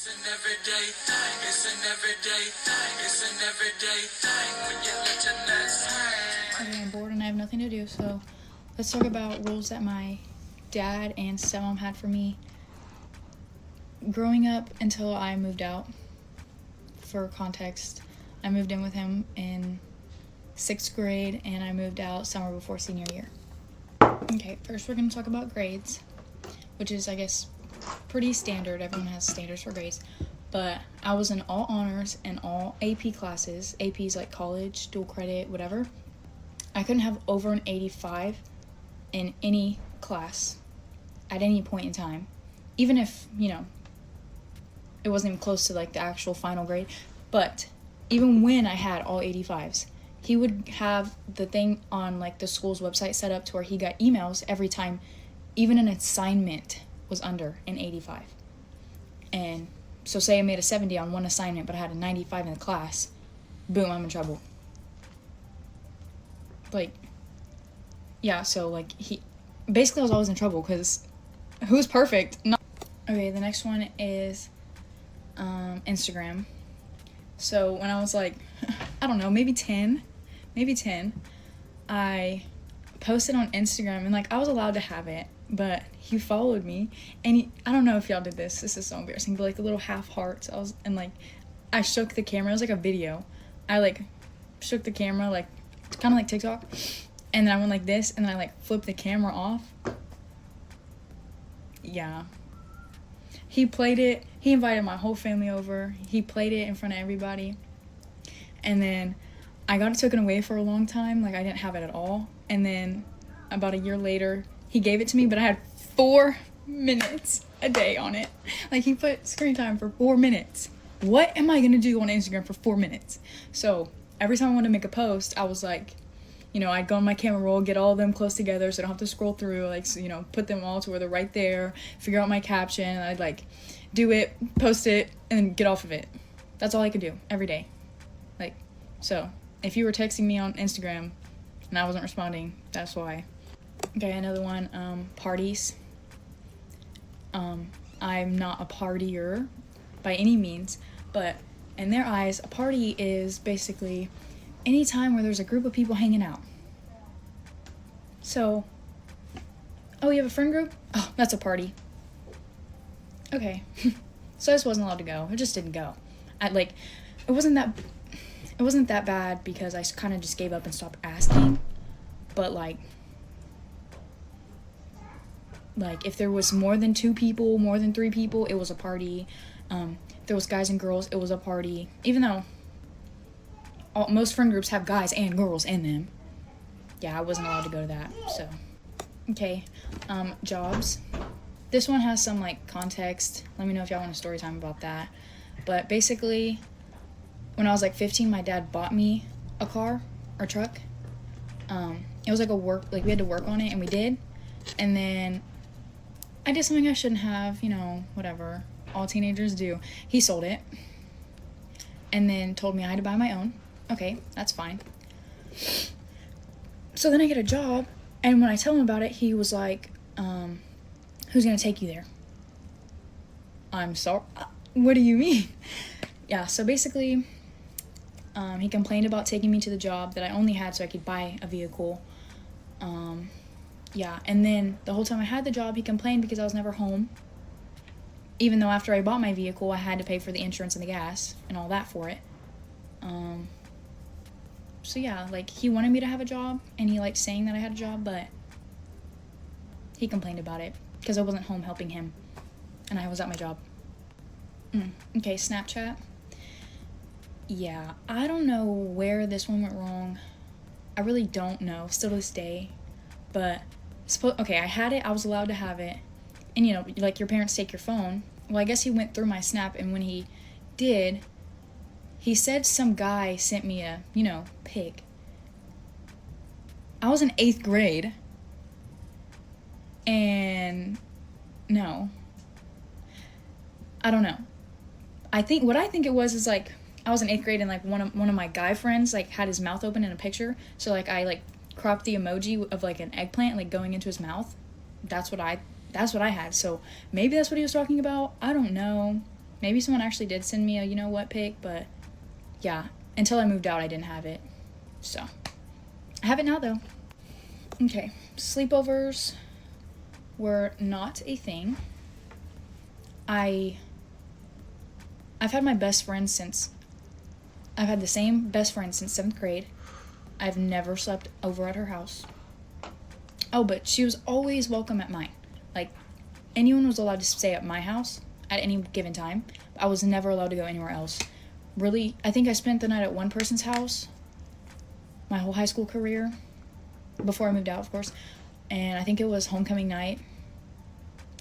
It's an everyday thing. It's an everyday thing. It's an everyday thing when you let your nuts hang. Okay, I'm bored and I have nothing to do, so let's talk about rules that my dad and stepmom had for me growing up until I moved out. For context, I moved in with him in 6th grade and I moved out summer before senior year. Okay, first we're going to talk about grades, which is, I guess, pretty standard. Everyone has standards for grades. But I was in all honors and all AP classes. AP's like college, dual credit, whatever. I couldn't have over an 85 in any class at any point in time. Even if, it wasn't even close to like the actual final grade. But even when I had all 85s, he would have the thing on like the school's website set up to where he got emails every time even an assignment was under an 85. And so say I made a 70 on one assignment but I had a 95 in the class, boom, I'm in trouble. Like, yeah, so like basically I was always in trouble because who's perfect? Okay, the next one is Instagram. So when I was like, I don't know, maybe 10, I posted on Instagram and like I was allowed to have it, but he followed me and I don't know if y'all did this is so embarrassing, but like the little half hearts, I shook the camera. It was like a video. I like shook the camera like kind of like TikTok, and then I went like this and then I like flipped the camera off. Yeah, he played it. He invited my whole family over. He played it in front of everybody. And then I got it taken away for a long time. Like, I didn't have it at all. And then about a year later, he gave it to me, but I had 4 minutes a day on it. Like, he put screen time for 4 minutes. What am I going to do on Instagram for 4 minutes? So every time I wanted to make a post, I was like, I'd go on my camera roll, get all of them close together so I don't have to scroll through, like, so, put them all to where they're right there, figure out my caption, and I'd, like, do it, post it, and get off of it. That's all I could do every day. Like, so, if you were texting me on Instagram and I wasn't responding, that's why. Okay, another one, parties. I'm not a partier by any means, but in their eyes, a party is basically any time where there's a group of people hanging out. So, oh, you have a friend group? Oh, that's a party. Okay. So I just wasn't allowed to go. I just didn't go. It wasn't that bad because I kind of just gave up and stopped asking. But like if there was more than 2 people, more than 3 people, it was a party. There was guys and girls, it was a party. Even though most friend groups have guys and girls in them. Yeah, I wasn't allowed to go to that, so. Okay, jobs. This one has some, like, context. Let me know if y'all want a story time about that. But basically, when I was, like, 15, my dad bought me a car or truck. It was, like, we had to work on it, and we did. And then I did something I shouldn't have, whatever. All teenagers do. He sold it. And then told me I had to buy my own. Okay, that's fine. So then I get a job, and when I tell him about it, he was like, who's gonna take you there? I'm sorry, what do you mean? Yeah, so basically, he complained about taking me to the job that I only had so I could buy a vehicle. Yeah, and then the whole time I had the job, he complained because I was never home. Even though after I bought my vehicle, I had to pay for the insurance and the gas and all that for it. So yeah, like, he wanted me to have a job, and he liked saying that I had a job, but he complained about it because I wasn't home helping him, and I was at my job. Okay, Snapchat. Yeah, I don't know where this one went wrong. I really don't know, still to this day, but, okay, I had it, I was allowed to have it, and, like, your parents take your phone. Well, I guess he went through my Snap, and when he did, he said some guy sent me a, pic. I was in 8th grade. And no. I don't know. What I think it was is like I was in 8th grade and like one of my guy friends like had his mouth open in a picture. So like I like cropped the emoji of like an eggplant like going into his mouth. That's what I had. So maybe that's what he was talking about. I don't know. Maybe someone actually did send me a you know what pic, but yeah, until I moved out, I didn't have it. So, I have it now, though. Okay, sleepovers were not a thing. I've had my best friend since, I've had the same best friend since 7th grade. I've never slept over at her house. Oh, but she was always welcome at mine. Like, anyone was allowed to stay at my house at any given time. I was never allowed to go anywhere else. Really, I think I spent the night at one person's house my whole high school career, before I moved out, of course. And I think it was homecoming night.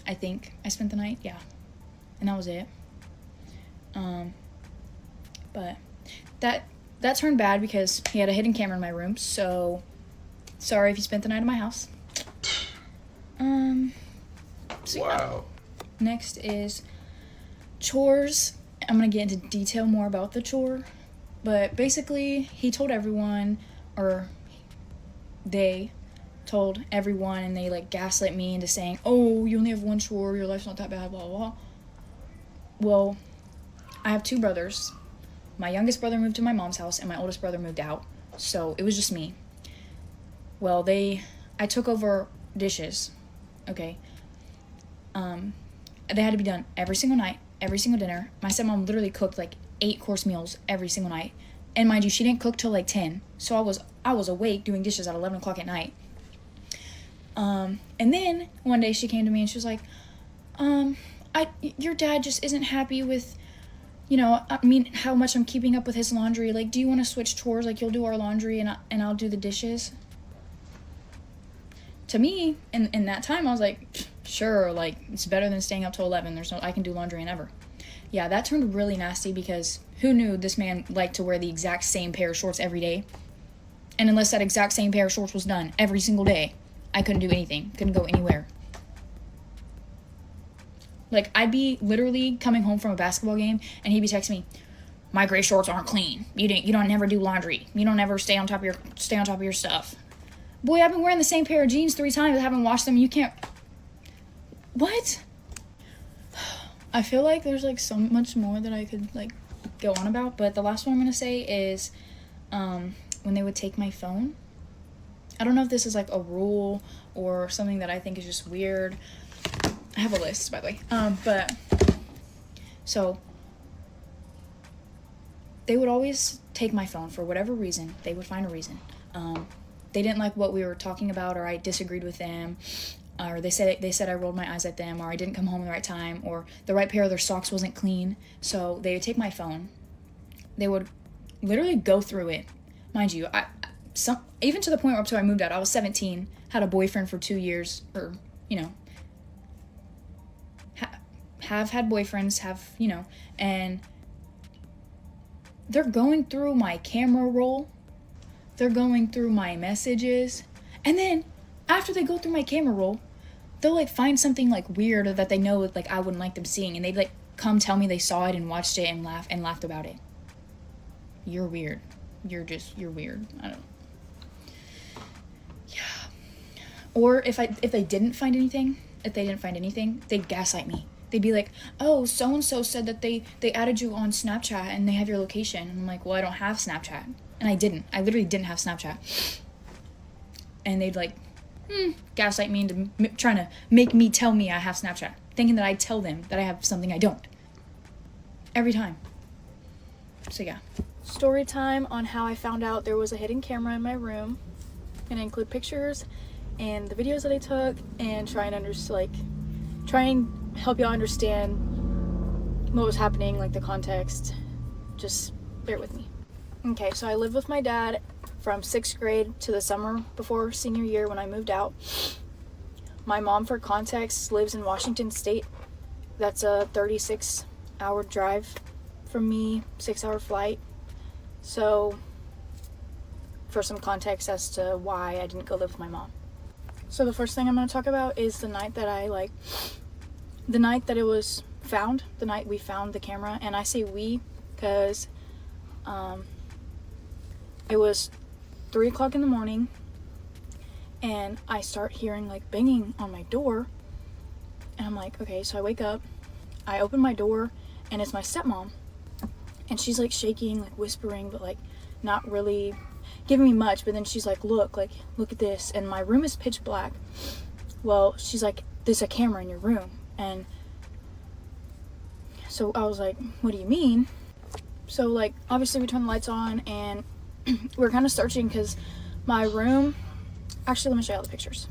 I think I spent the night, yeah. And that was it. But that turned bad because he had a hidden camera in my room, so sorry if you spent the night at my house. So wow. Yeah. Next is chores. I'm gonna get into detail more about the chore, but basically he told everyone, or they told everyone, and they like gaslit me into saying, oh, you only have one chore, your life's not that bad, blah blah blah. Well, I have 2 brothers. My youngest brother moved to my mom's house and my oldest brother moved out, so it was just me. Well, I took over dishes, okay? They had to be done every single night, every single dinner. My stepmom literally cooked like 8-course meals every single night. And mind you, she didn't cook till like 10. So I was awake doing dishes at 11 o'clock at night. And then one day she came to me and she was like, your dad just isn't happy with, how much I'm keeping up with his laundry. Like, do you want to switch chores? Like, you'll do our laundry and I'll do the dishes. To me, in that time, I was like, sure, like, it's better than staying up till 11. I can do laundry and ever. Yeah, that turned really nasty because who knew this man liked to wear the exact same pair of shorts every day? And unless that exact same pair of shorts was done every single day, I couldn't do anything, couldn't go anywhere. Like, I'd be literally coming home from a basketball game, and he'd be texting me, my gray shorts aren't clean. You don't never do laundry. You don't ever stay on top of your stuff. Boy, I've been wearing the same pair of jeans 3 times. I haven't washed them. You can't. What? I feel like there's like so much more that I could like go on about, but the last one I'm gonna say is when they would take my phone. I don't know if this is like a rule or something that I think is just weird. I have a list, by the way. But so they would always take my phone for whatever reason. They would find a reason. They didn't like what we were talking about, or I disagreed with them, or they said I rolled my eyes at them, or I didn't come home at the right time, or the right pair of their socks wasn't clean. So they would take my phone. They would literally go through it. Mind you, even to the point where up to I moved out, I was 17, had a boyfriend for 2 years, or, have had boyfriends, and they're going through my camera roll. They're going through my messages. And then after they go through my camera roll, they'll like find something like weird or that they know like I wouldn't like them seeing, and they'd like come tell me they saw it and watched it and laughed about it. You're weird. You're weird. I don't know. Yeah. Or if they didn't find anything, they'd gaslight me. They'd be like, oh, so-and-so said that they added you on Snapchat and they have your location. And I'm like, well, I don't have Snapchat. And I didn't. I literally didn't have Snapchat. And they'd like, gaslight me into trying to make me tell me I have Snapchat. Thinking that I'd tell them that I have something I don't. Every time. So yeah. Story time on how I found out there was a hidden camera in my room. And I include pictures and the videos that I took and try and help y'all understand what was happening, like the context. Just bear with me. Okay, so I lived with my dad from 6th grade to the summer before senior year when I moved out. My mom, for context, lives in Washington State. That's a 36-hour drive from me, 6-hour flight. So, for some context as to why I didn't go live with my mom. So the first thing I'm going to talk about is the night that it was found, the night we found the camera. And I say we because it was 3 o'clock in the morning, and I start hearing like banging on my door, and I'm like, okay, so I wake up, I open my door, and it's my stepmom. And she's like shaking, like whispering, but like not really giving me much. But then she's like, look at this. And my room is pitch black. Well, she's like, there's a camera in your room. And so I was like, what do you mean? So like, obviously we turned the lights on and we're kind of searching because my room, actually let me show you all the pictures.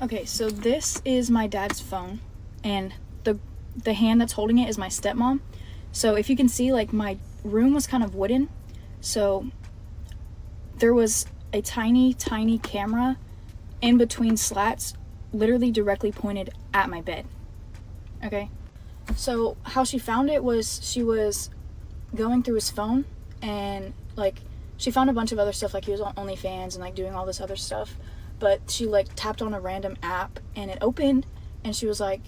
Okay, so this is my dad's phone, and the hand that's holding it is my stepmom. So if you can see, like, my room was kind of wooden, so there was a tiny camera in between slats, literally directly pointed at my bed. Okay, so how she found it was she was going through his phone, and like she found a bunch of other stuff, like he was on OnlyFans and like doing all this other stuff, but she like tapped on a random app and it opened, and she was like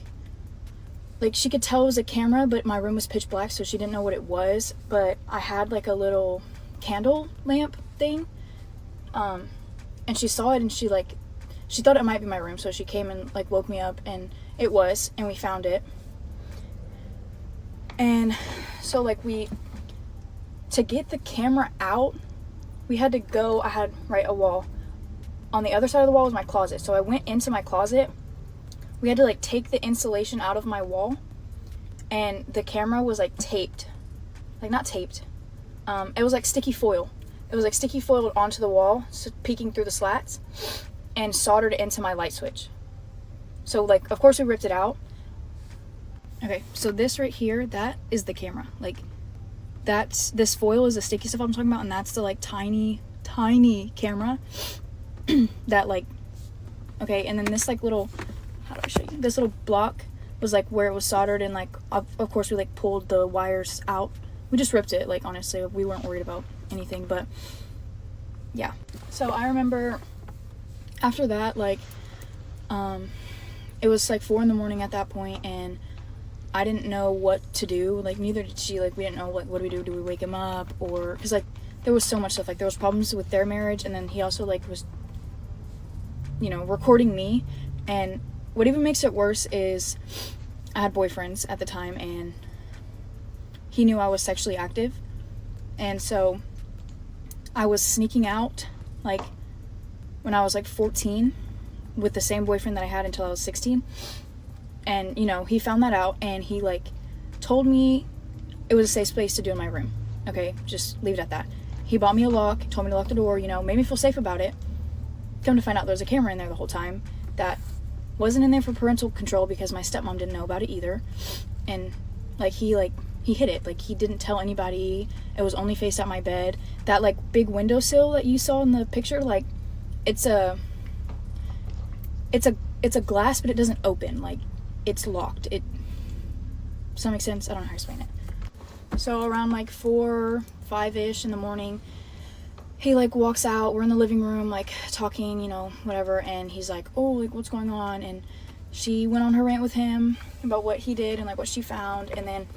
she could tell it was a camera, but my room was pitch black, so she didn't know what it was. But I had like a little candle lamp thing, and she saw it, and she thought it might be my room, so she came and like woke me up, and it was, and we found it. And so like to get the camera out, we had to go, I had a wall. On the other side of the wall was my closet, so I went into my closet. We had to like take the insulation out of my wall, and the camera was like taped, like not taped, it was like sticky foil. It was like sticky foiled onto the wall, so peeking through the slats, and soldered it into my light switch. So like, of course we ripped it out. Okay, so this right here, that is the camera. Like, this foil is the sticky stuff I'm talking about, and that's the like tiny camera that like, okay, and then this like little, how do I show you? This little block was like where it was soldered, and like of course we like pulled the wires out. We just ripped it, like honestly, we weren't worried about anything, but yeah. So I remember after that, like it was like 4 a.m. at that point, and I didn't know what to do, like neither did she. Like we didn't know, like, what do we do? Do we wake him up? Or because like there was so much stuff, like there was problems with their marriage, and then he also like was, you know, recording me. And what even makes it worse is I had boyfriends at the time, and he knew I was sexually active, and so I was sneaking out like when I was like 14 with the same boyfriend that I had until I was 16. And, you know, he found that out, and he, like, told me it was a safe place to do in my room. Okay, just leave it at that. He bought me a lock, told me to lock the door, you know, made me feel safe about it. Come to find out there was a camera in there the whole time that wasn't in there for parental control, because my stepmom didn't know about it either. And, he hid it. Like, he didn't tell anybody. It was only faced at my bed. That, like, big windowsill that you saw in the picture, like, it's a glass, but it doesn't open. Like, it's locked. Does that make sense? I don't know how to explain it. So around like 4, 5-ish in the morning, he like walks out. We're in the living room, like talking, you know, whatever. And he's like, oh, like what's going on? And she went on her rant with him about what he did and like what she found. And then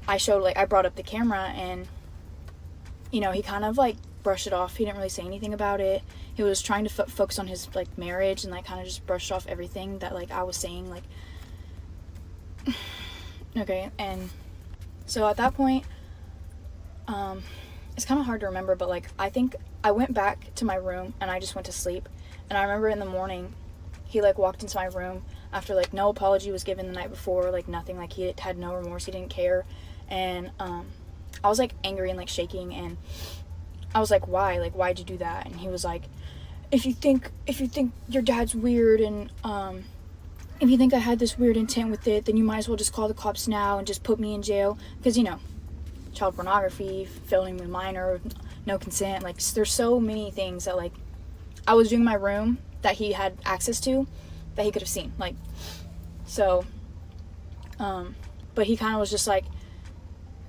I brought up the camera, and, you know, he kind of like brushed it off. He didn't really say anything about it. He was trying to focus on his like marriage, and like kind of just brushed off everything that like I was saying, like, okay. And so at that point, it's kind of hard to remember, but like I think I went back to my room and I just went to sleep. And I remember in the morning he like walked into my room after like no apology was given the night before, like nothing, like he had no remorse, he didn't care. And I was like angry and like shaking, and I was like, why? Like, why'd you do that? And he was like, if you think your dad's weird, and if you think I had this weird intent with it, then you might as well just call the cops now and just put me in jail. Because, you know, child pornography, filming with minor, no consent. Like, there's so many things that, like, I was doing in my room that he had access to that he could have seen. Like, so, but he kind of was just like,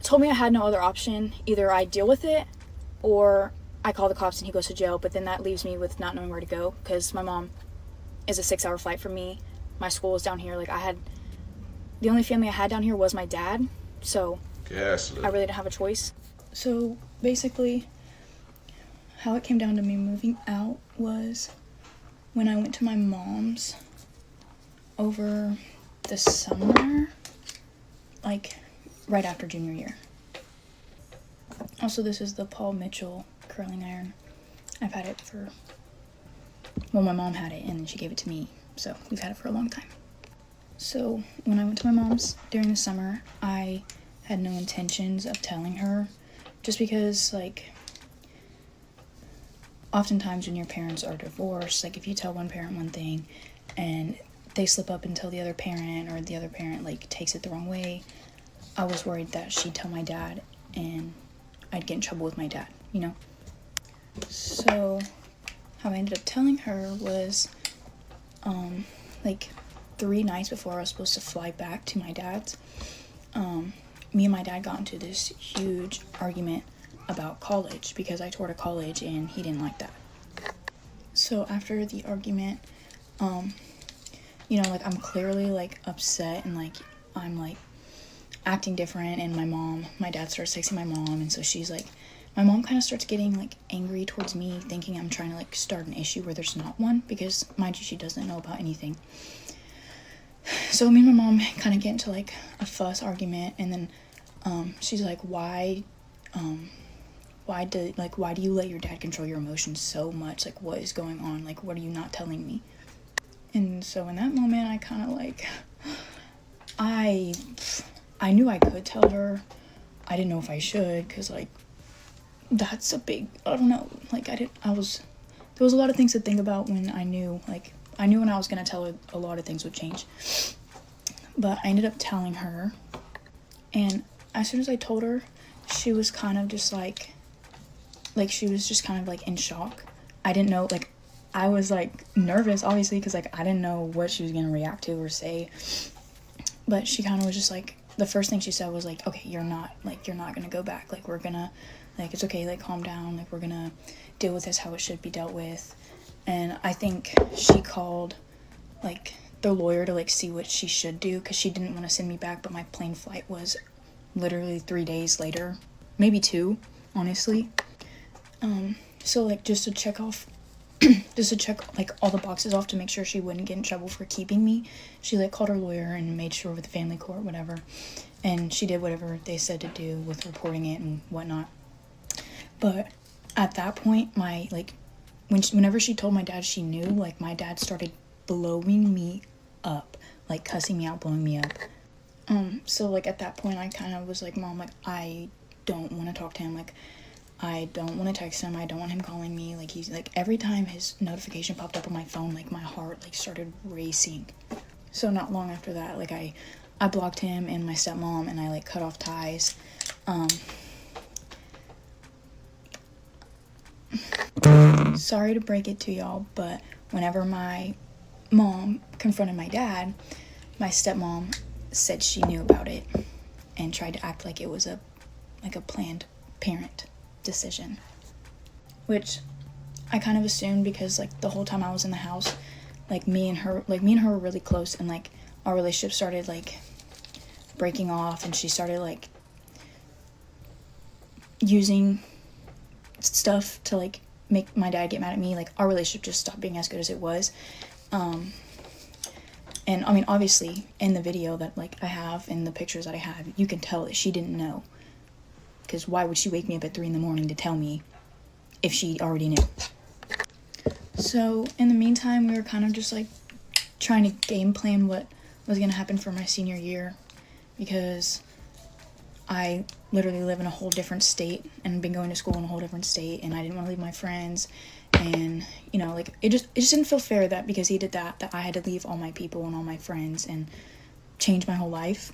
told me I had no other option. Either I deal with it or I call the cops and he goes to jail. But then that leaves me with not knowing where to go, because my mom is a 6-hour flight from me. My school was down here. Like, the only family I had down here was my dad, so I really didn't have a choice. So basically how it came down to me moving out was when I went to my mom's over the summer, like right after junior year. Also, this is the Paul Mitchell curling iron. I've had it for, well, my mom had it and then she gave it to me, so we've had it for a long time. So when I went to my mom's during the summer, I had no intentions of telling her, just because, like, oftentimes when your parents are divorced, like, if you tell one parent one thing and they slip up and tell the other parent, or the other parent, like, takes it the wrong way, I was worried that she'd tell my dad and I'd get in trouble with my dad, you know? So how I ended up telling her was, like, 3 nights before I was supposed to fly back to my dad's, me and my dad got into this huge argument about college, because I toured a college and he didn't like that. So after the argument, you know, like, I'm clearly, like, upset, and, like, I'm, like, acting different, and my dad starts texting my mom, and so she's, like, my mom kind of starts getting, like, angry towards me, thinking I'm trying to, like, start an issue where there's not one, because, mind you, she doesn't know about anything. So me and my mom kind of get into, like, a fuss argument, and then, she's like, why do you let your dad control your emotions so much? Like, what is going on? Like, what are you not telling me? And so in that moment, I kind of, like, I knew I could tell her. I didn't know if I should, because, like, that's a big, I don't know, like, there was a lot of things to think about when I knew when I was going to tell her, a lot of things would change. But I ended up telling her, and as soon as I told her, she was kind of just like she was just kind of, like, in shock. I didn't know, like, I was, like, nervous, obviously, because, like, I didn't know what she was going to react to or say. But she kind of was just, like, the first thing she said was, like, okay, you're not going to go back. Like, we're going to, like, it's okay, like, calm down. Like, we're going to deal with this how it should be dealt with. And I think she called, like, the lawyer to, like, see what she should do, because she didn't want to send me back, but my plane flight was literally 3 days later. Maybe 2, honestly. So, like, just to check, like, all the boxes off to make sure she wouldn't get in trouble for keeping me, she, like, called her lawyer and made sure with the family court, whatever, and she did whatever they said to do with reporting it and whatnot. But at that point, whenever she told my dad she knew, like, my dad started blowing me up, like, cussing me out, blowing me up. So, like, at that point, I kind of was like, Mom, like, I don't want to talk to him, like, I don't want to text him, I don't want him calling me, like, he's, like, every time his notification popped up on my phone, like, my heart, like, started racing. So not long after that, like, I blocked him and my stepmom, and I, like, cut off ties. Sorry to break it to y'all, but whenever my mom confronted my dad, my stepmom said she knew about it and tried to act like it was a planned parent decision, which I kind of assumed, because, like, the whole time I was in the house, like, me and her were really close, and, like, our relationship started, like, breaking off, and she started, like, using stuff to, like, make my dad get mad at me. Like, our relationship just stopped being as good as it was. And I mean, obviously, in the video that, like, I have, in the pictures that I have, you can tell that she didn't know. Because why would she wake me up at 3 a.m. to tell me if she already knew? So, in the meantime, we were kind of just, like, trying to game plan what was going to happen for my senior year. Because I literally live in a whole different state and been going to school in a whole different state, and I didn't want to leave my friends. And, you know, like, it just didn't feel fair that because he did that I had to leave all my people and all my friends and change my whole life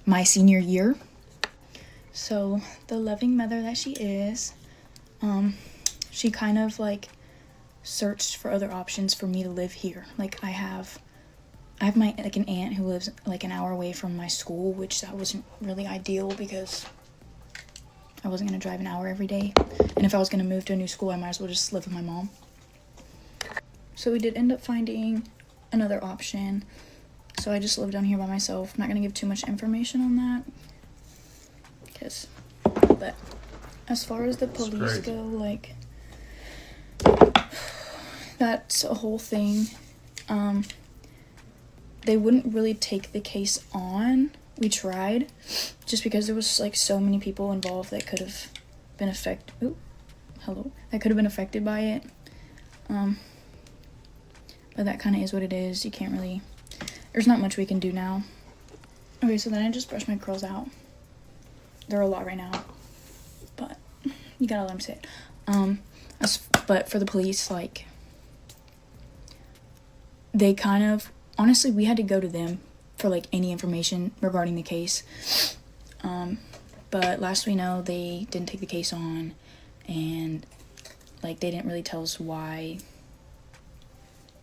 my senior year. So the loving mother that she is, she kind of, like, searched for other options for me to live here. Like, I have my, like, an aunt who lives, like, an hour away from my school, which that wasn't really ideal because I wasn't going to drive an hour every day. And if I was going to move to a new school, I might as well just live with my mom. So we did end up finding another option. So I just live down here by myself. I'm not going to give too much information on that. But as far as the police go, like, that's a whole thing. They wouldn't really take the case on We tried, just because there was like so many people involved that could have been affected by it. But that kind of is what it is. You can't really, there's not much we can do now. Okay, so then I just brushed my curls out. They're a lot right now, but you gotta let them sit. But for the police, like, they kind of, honestly, we had to go to them for like any information regarding the case. But last we know, they didn't take the case on, and like they didn't really tell us why.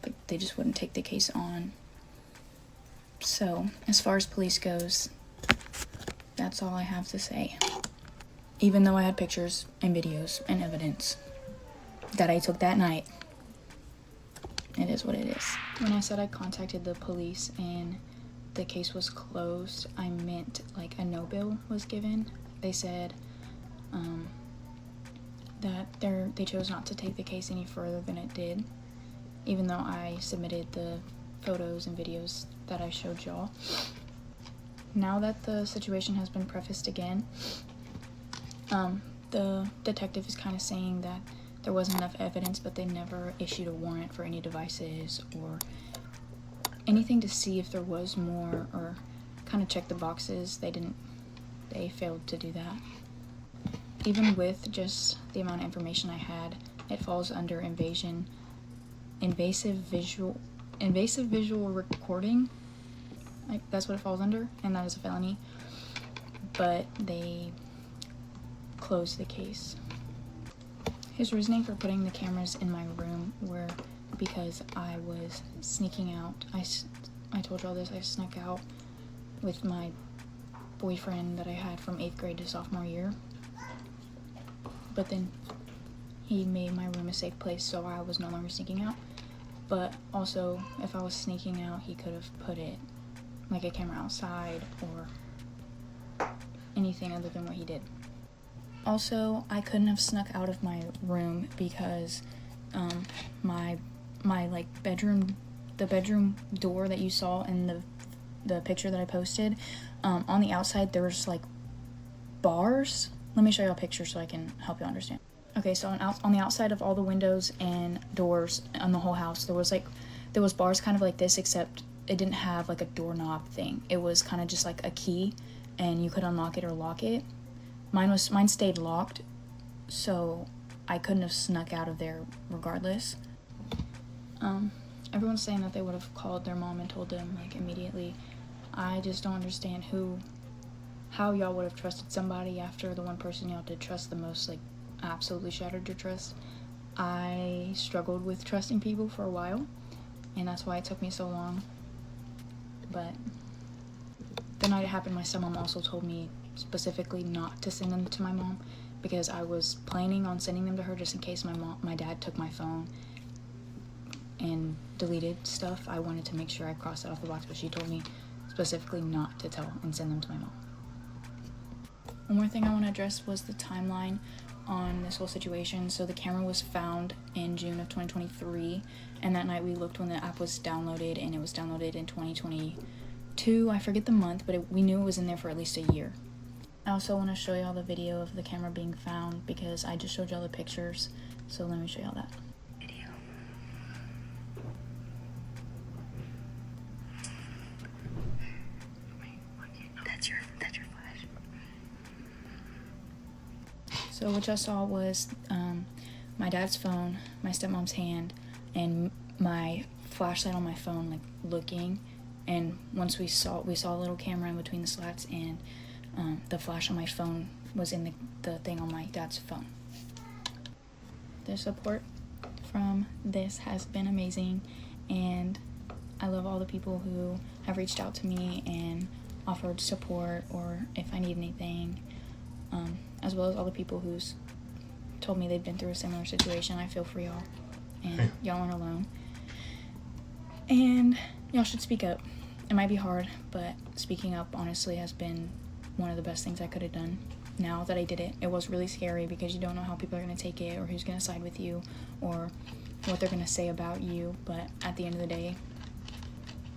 Like, they just wouldn't take the case on. So as far as police goes, that's all I have to say. Even though I had pictures and videos and evidence that I took that night, it is what it is. When I said I contacted the police and the case was closed, I meant like a no bill was given. They said that they chose not to take the case any further than it did, even though I submitted the photos and videos that I showed y'all. Now that the situation has been prefaced again, the detective is kind of saying that there wasn't enough evidence, but they never issued a warrant for any devices or anything to see if there was more, or kind of check the boxes. They failed to do that. Even with just the amount of information I had, it falls under invasive visual recording. Like, that's what it falls under, and that is a felony. But they closed the case. His reasoning for putting the cameras in my room were because I was sneaking out. I told y'all this, I snuck out with my boyfriend that I had from 8th grade to sophomore year. But then he made my room a safe place, so I was no longer sneaking out. But also, if I was sneaking out, he could have put it, like a camera outside or anything other than what he did. Also, I couldn't have snuck out of my room because my like bedroom, the bedroom door that you saw in the picture that I posted, on the outside there was like bars. Let me show you a picture so I can help you understand. Okay, so on the outside of all the windows and doors on the whole house, there was bars kind of like this, except it didn't have like a doorknob thing. It was kind of just like a key, and you could unlock it or lock it. Mine stayed locked, so I couldn't have snuck out of there regardless. Everyone's saying that they would have called their mom and told them like immediately. I just don't understand how y'all would have trusted somebody after the one person y'all did trust the most like absolutely shattered your trust. I struggled with trusting people for a while, and that's why it took me so long. But the night it happened, my stepmom also told me specifically not to send them to my mom, because I was planning on sending them to her just in case my dad took my phone and deleted stuff. I wanted to make sure I crossed that off the box, but she told me specifically not to tell and send them to my mom. One more thing I want to address was the timeline on this whole situation. So the camera was found in June of 2023, and that night we looked when the app was downloaded, and it was downloaded in 2022. I forget the month, but we knew it was in there for at least a year. I also want to show y'all the video of the camera being found, because I just showed y'all the pictures, so let me show y'all that video. That's your flash. So what y'all saw was my dad's phone, my stepmom's hand, and my flashlight on my phone, like looking. And once we saw a little camera in between the slats, and the flash on my phone was in the thing on my dad's phone. The support from this has been amazing, and I love all the people who have reached out to me and offered support, or if I need anything, as well as all the people who's told me they've been through a similar situation. I feel for y'all, and y'all aren't alone. And y'all should speak up. It might be hard, but speaking up honestly has been one of the best things I could have done. Now that I did it, it was really scary because you don't know how people are going to take it, or who's going to side with you, or what they're going to say about you. But at the end of the day,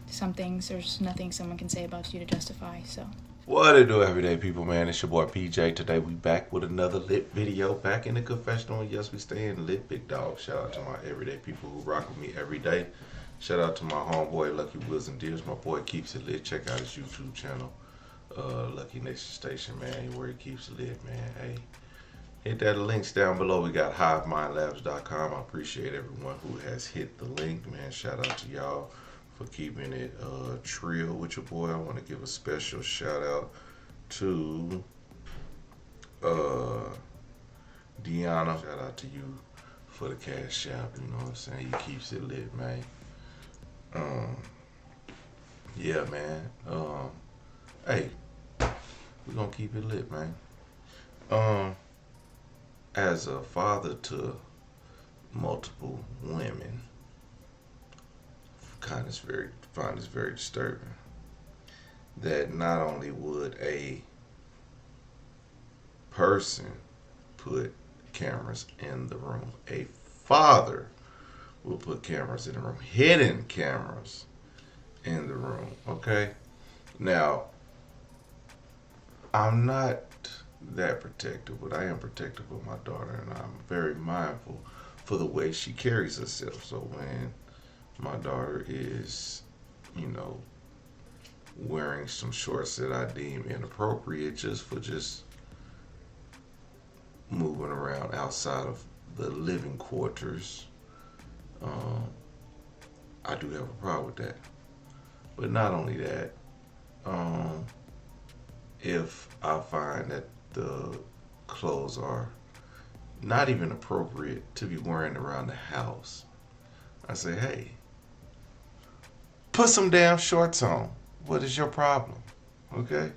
some things, there's nothing someone can say about you to justify. So What it do, everyday people, man? It's your boy PJ. Today we back with another lit video, back in the confessional. And yes, we stay in lit, big dog. Shout out to my everyday people who rock with me every day. Shout out to my homeboy Lucky Wills and Deers. My boy keeps it lit. Check out his YouTube channel, Lucky Nation Station, man. Where he keeps it lit, man. Hey, hit that links down below. We got HiveMindLabs.com. I appreciate everyone who has hit the link, man. Shout out to y'all for keeping it trill with your boy. I want to give a special shout out to Deanna. Shout out to you for the Cashapp. You know what I'm saying? He keeps it lit, man. Yeah, man. Hey, we're gonna keep it lit, man. As a father to multiple women, find this very disturbing that not only would a person put cameras in the room, a father will put cameras in the room, hidden cameras in the room. Okay, now I'm not that protective, but I am protective of my daughter, and I'm very mindful for the way she carries herself. So when my daughter is, wearing some shorts that I deem inappropriate just moving around outside of the living quarters, I do have a problem with that. But not only that, if I find that the clothes are not even appropriate to be wearing around the house, I say, hey, put some damn shorts on. What is your problem? Okay?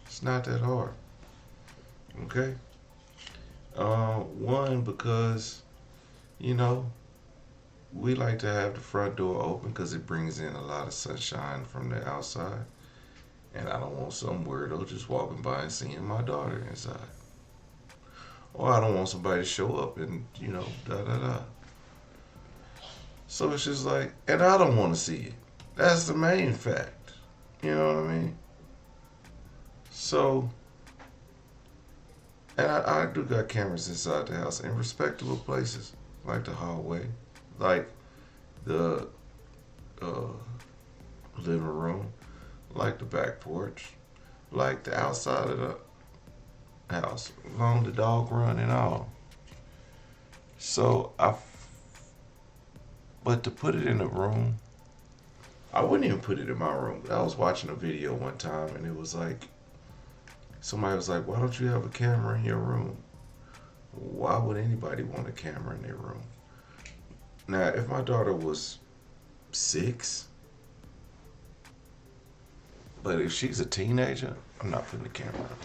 It's not that hard. Okay? One, because, we like to have the front door open because it brings in a lot of sunshine from the outside. And I don't want some weirdo just walking by and seeing my daughter inside. Or I don't want somebody to show up and, da-da-da. So it's just like, and I don't want to see it. That's the main fact. You know what I mean? So, and I do got cameras inside the house in respectable places, like the hallway, like the living room, like the back porch, like the outside of the house, along the dog run and all. So but to put it in a room, I wouldn't even put it in my room. I was watching a video one time and it was like, somebody was like, why don't you have a camera in your room? Why would anybody want a camera in their room? Now, if my daughter was 6, but if she's a teenager, I'm not putting the camera on.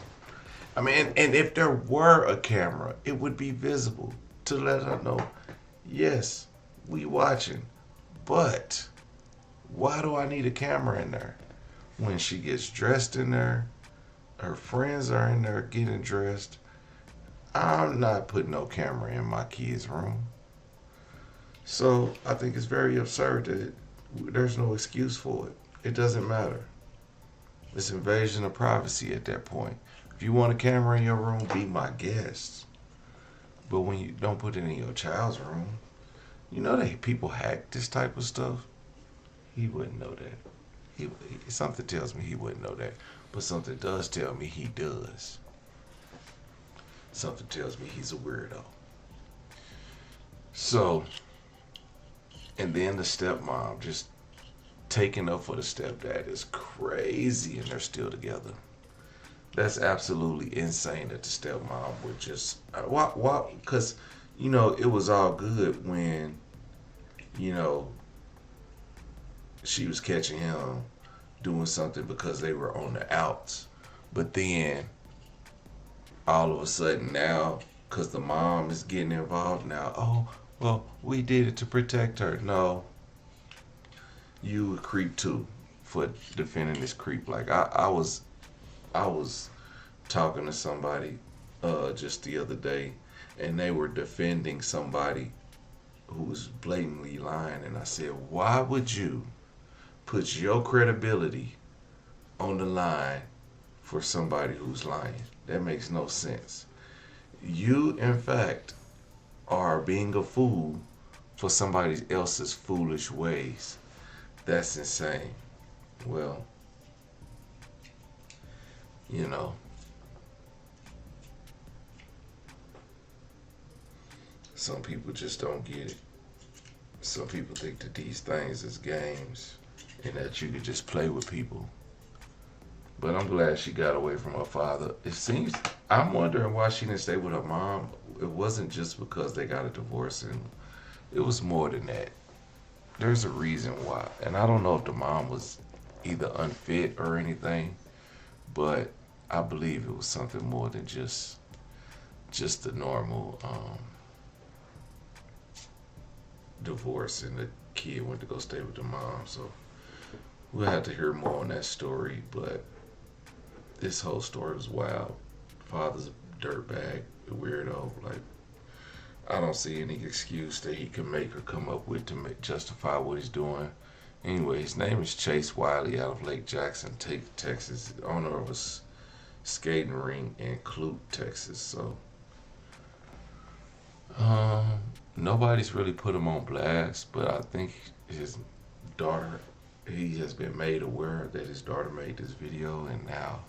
I mean, and if there were a camera, it would be visible to let her know, yes, we watching, but why do I need a camera in there? When she gets dressed in there, her friends are in there getting dressed. I'm not putting no camera in my kid's room. So I think it's very absurd that there's no excuse for it. It doesn't matter. It's invasion of privacy at that point. If you want a camera in your room, be my guest. But when you don't put it in your child's room, that people hack this type of stuff. He wouldn't know that. Something tells me he wouldn't know that. But something does tell me he does. Something tells me he's a weirdo. So, and then the stepmom just taking up for the stepdad is crazy, and they're still together. That's absolutely insane that the stepmom would just, why? Because, it was all good when, she was catching him doing something because they were on the outs. But then, all of a sudden now, because the mom is getting involved now, oh, well, we did it to protect her. No, you a creep too for defending this creep. Like I was talking to somebody just the other day, and they were defending somebody who was blatantly lying, and I said, why would you put your credibility on the line for somebody who's lying. That makes no sense. You, in fact, are being a fool for somebody else's foolish ways. That's insane. Well, you know, some people just don't get it. Some people think that these things is games and that you could just play with people. But I'm glad she got away from her father. It seems, I'm wondering why she didn't stay with her mom. It wasn't just because they got a divorce, and it was more than that. There's a reason why. And I don't know if the mom was either unfit or anything, but I believe it was something more than just the normal divorce, and the kid went to go stay with the mom. So we'll have to hear more on that story, but this whole story was wild. Father's a dirtbag, a weirdo. Like, I don't see any excuse that he can make or come up with to justify what he's doing. Anyway, his name is Chase Wiley out of Lake Jackson, Texas, owner of a skating rink in Clute, Texas. So, nobody's really put him on blast, but I think his daughter, he has been made aware that his daughter made this video, and now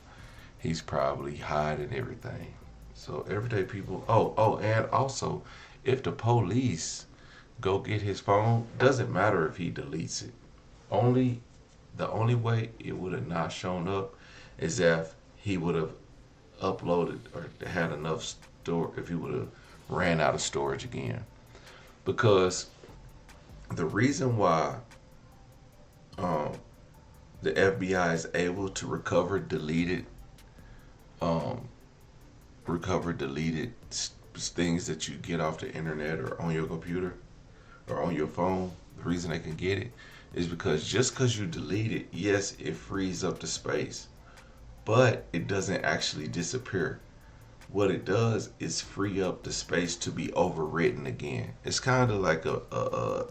he's probably hiding everything. So everyday people, and also, if the police go get his phone, doesn't matter if he deletes it. The only way it would have not shown up is if he would have uploaded or had enough store, if he would have ran out of storage again. Because the reason why the FBI is able to recover deleted things that you get off the internet or on your computer or on your phone, the reason they can get it is because just because you delete it, yes, it frees up the space, but it doesn't actually disappear. What it does is free up the space to be overwritten again. It's kind of like a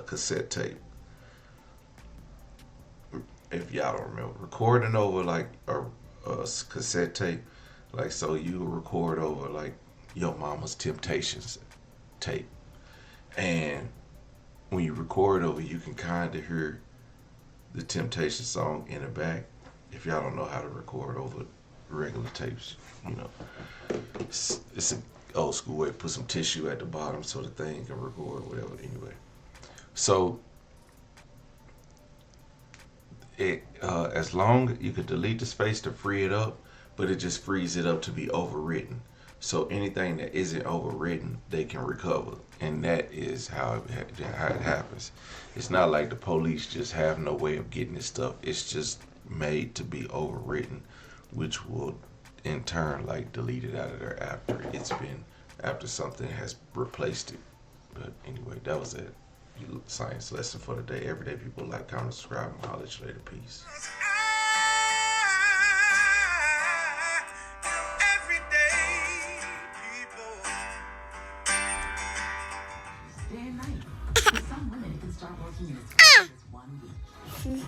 cassette tape. If y'all don't remember, recording over like a cassette tape, like, so you record over like your mama's Temptations tape, and when you record over, you can kind of hear the Temptation song in the back. If y'all don't know how to record over regular tapes, you know, it's an old school way to put some tissue at the bottom so the thing can record whatever. Anyway, so it as long you could delete the space to free it up, but it just frees it up to be overwritten. So anything that isn't overwritten, they can recover, and that is how it happens. It's not like the police just have no way of getting this stuff. It's just made to be overwritten, which will in turn like delete it out of there after something has replaced it. But anyway, that was it. Science lesson for the day. Everyday people, like, comment, subscribe, and holler at you later. Peace. Day and night. For some women, it can start working in as fast as 1 week.